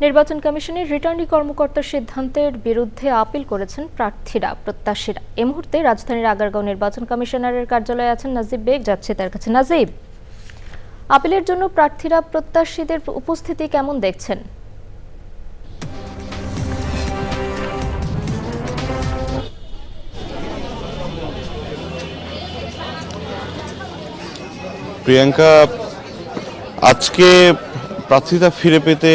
নির্বাচন কমিশনের রিটার্নিং কর্মকর্তার সিদ্ধান্তের বিরুদ্ধে আপিল করেছেন প্রার্থীরা প্রত্যাশীরা। এই মুহূর্তে রাজধানীর আগারগাঁও নির্বাচন কমিশনারের কার্যালয়ে আছেন নাজিব বেগ, যাচ্ছে তার কাছে। নাজিব, আপিলের জন্য প্রার্থীরা প্রত্যাশীদের উপস্থিতি কেমন দেখছেন? প্রিয়াঙ্কা, আজকে প্রার্থীতা ফিরে পেতে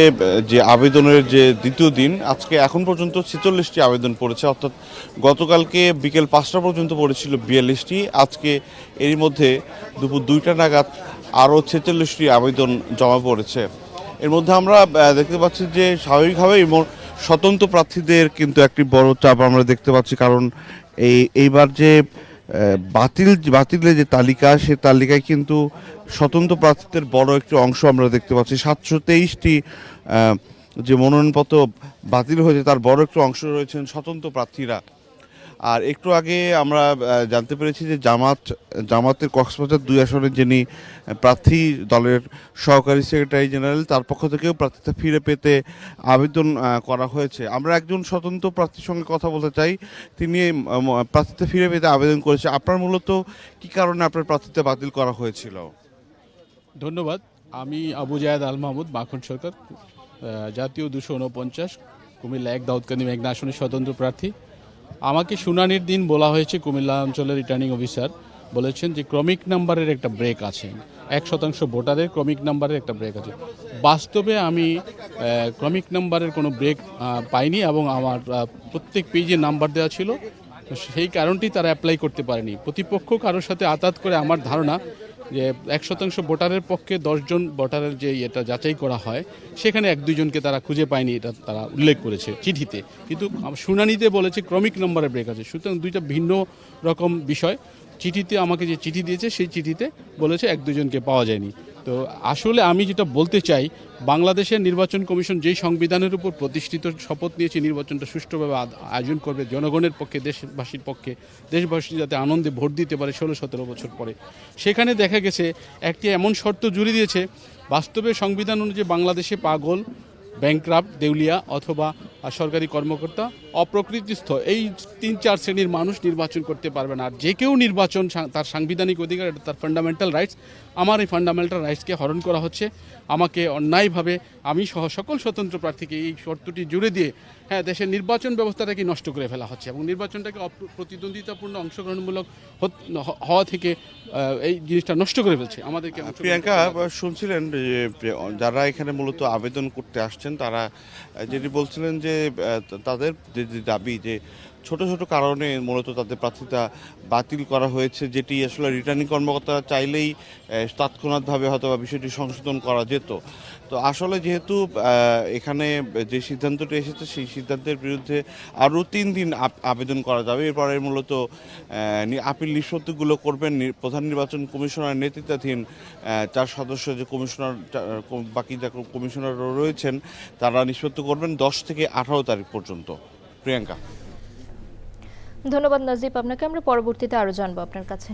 যে আবেদনের যে দ্বিতীয় দিন, আজকে এখন পর্যন্ত 46টি আবেদন পড়েছে, অর্থাৎ গতকালকে বিকেল 5টা পর্যন্ত পড়েছিল 42টি। আজকে এরই মধ্যে দুপুর 2টা নাগাদ আরও 46টি আবেদন জমা পড়েছে। এর মধ্যে আমরা দেখতে পাচ্ছি যে স্বাভাবিকভাবেই স্বতন্ত্র প্রার্থীদের কিন্তু একটি বড় চাপ আমরা দেখতে পাচ্ছি, কারণ এইবার যে বাতিলের যে তালিকা, সে তালিকায় কিন্তু স্বতন্ত্র প্রার্থীদের বড় একটি অংশ আমরা দেখতে পাচ্ছি। 723টি যে মনোনয়নপত্র বাতিল হয়েছে তার বড় একটি অংশ রয়েছেন স্বতন্ত্র প্রার্থীরা। আর একটু আগে আমরা জানতে পেরেছি যে জামাতের কক্সবাজার 2 আসনের যিনি প্রার্থী, দলের সহকারী সেক্রেটারি জেনারেল, তার পক্ষ থেকেও প্রার্থীতা ফিরে পেতে আবেদন করা হয়েছে। আমরা একজন স্বতন্ত্র প্রার্থীর সঙ্গে কথা বলতে চাই, তিনি প্রার্থীতা ফিরে পেতে আবেদন করেছে। আপনার মূলত কি কারণে আপনার প্রার্থীতা বাতিল করা হয়েছিল? ধন্যবাদ। আমি আবু জায়েদ আল মাহমুদ, মাখন সরকার, জাতীয় 249 কুমিল্লা 1 দাউদকান্দি মেঘনা আসনের স্বতন্ত্র প্রার্থী। আমাকে শুনানির দিন বলা হয়েছে, কুমিল্লা অঞ্চলের রিটার্নিং অফিসার বলেছেন যে ক্রমিক নাম্বারের একটা ব্রেক আছে, 1% ভোটারের ক্রমিক নাম্বারের একটা ব্রেক আছে। বাস্তবে আমি ক্রমিক নাম্বারের কোনো ব্রেক পাইনি এবং আমার প্রত্যেক পেজে নাম্বার দেওয়া ছিল, সেই কারণটি তারা অ্যাপ্লাই করতে পারেনি। প্রতিপক্ষ কারোর সাথে আতাত করে আমার ধারণা যে 1% ভোটারের পক্ষে 10 জন ভোটারের যে এটা যাচাই করা হয়, সেখানে 1-2 জনকে তারা খুঁজে পায়নি, এটা তারা উল্লেখ করেছে চিঠিতে। কিন্তু শুনানিতে বলেছে ক্রমিক নম্বরের ব্রেক আছে। সুতরাং দুইটা ভিন্ন রকম বিষয়। চিঠিতে আমাকে যে চিঠি দিয়েছে, সেই চিঠিতে বলেছে 1-2 জনকে পাওয়া যায়নি। তো আসলে আমি যেটা বলতে চাই, বাংলাদেশের নির্বাচন কমিশন যেই সংবিধানের উপর প্রতিষ্ঠিত শপথ নিয়েছে নির্বাচনটা সুষ্ঠুভাবে আয়োজন করবে জনগণের পক্ষে, দেশবাসীর পক্ষে, দেশবাসী যাতে আনন্দে ভোট দিতে পারে 16-17 বছর পরে, সেখানে দেখা গেছে একটি এমন শর্ত জুড়ে দিয়েছে, বাস্তবে সংবিধান অনুযায়ী বাংলাদেশে পাগল, ব্যাংক্রাফট, দেউলিয়া অথবা সরকারি কর্মকর্তা, অপ্রকৃতিস্থ, এই 3-4 শ্রেণীর মানুষ নির্বাচন করতে পারবে না। আর যে কেউ নির্বাচন তার সাংবিধানিক অধিকার, এটা তার ফান্ডামেন্টাল রাইটস। আমার এই ফান্ডামেন্টাল রাইটসকে হরণ করা হচ্ছে। আমাকে অন্যায়ভাবে, আমি সহ সকল স্বতন্ত্র প্রার্থীকে এই শর্তটি জুড়ে দিয়ে দেশের নির্বাচন ব্যবস্থাটাকে নষ্ট করে ফেলা হচ্ছে এবং নির্বাচনটাকে প্রতিদ্বন্দ্বিতাপূর্ণ অংশগ্রহণমূলক হওয়া থেকে এই জিনিসটা নষ্ট করে ফেলছে আমাদেরকে। প্রিয়াঙ্কা, শুনছিলেন যে যারা এখানে মূলত আবেদন করতে আসছেন, তারা যেটি বলছিলেন যে তাদের যে দাবি যে ছোট ছোট কারণে মূলত তাদের প্রার্থীতা বাতিল করা হয়েছে, যেটি আসলে রিটার্নিং কর্মকর্তারা চাইলেই তাৎক্ষণিকভাবে হয়তো বা বিষয়টি সংশোধন করা যেত। তো আসলে যেহেতু এখানে যে সিদ্ধান্তটি এসেছে, সেই সিদ্ধান্তের বিরুদ্ধে আরও 3 দিন আবেদন করা যাবে। এরপরে মূলত আপিল নিষ্পত্তিগুলো করবেন প্রধান নির্বাচন কমিশনার নেতৃত্বাধীন 4 সদস্য যে কমিশনার, বাকি যা কমিশনার রয়েছেন, তারা নিষ্পত্তি করবেন 10 থেকে 18 তারিখ পর্যন্ত। প্রিয়াঙ্কা, ধন্যবাদ নাজিব আপনাকে। আমরা পরবর্তীতে আরও জানবো আপনার কাছে।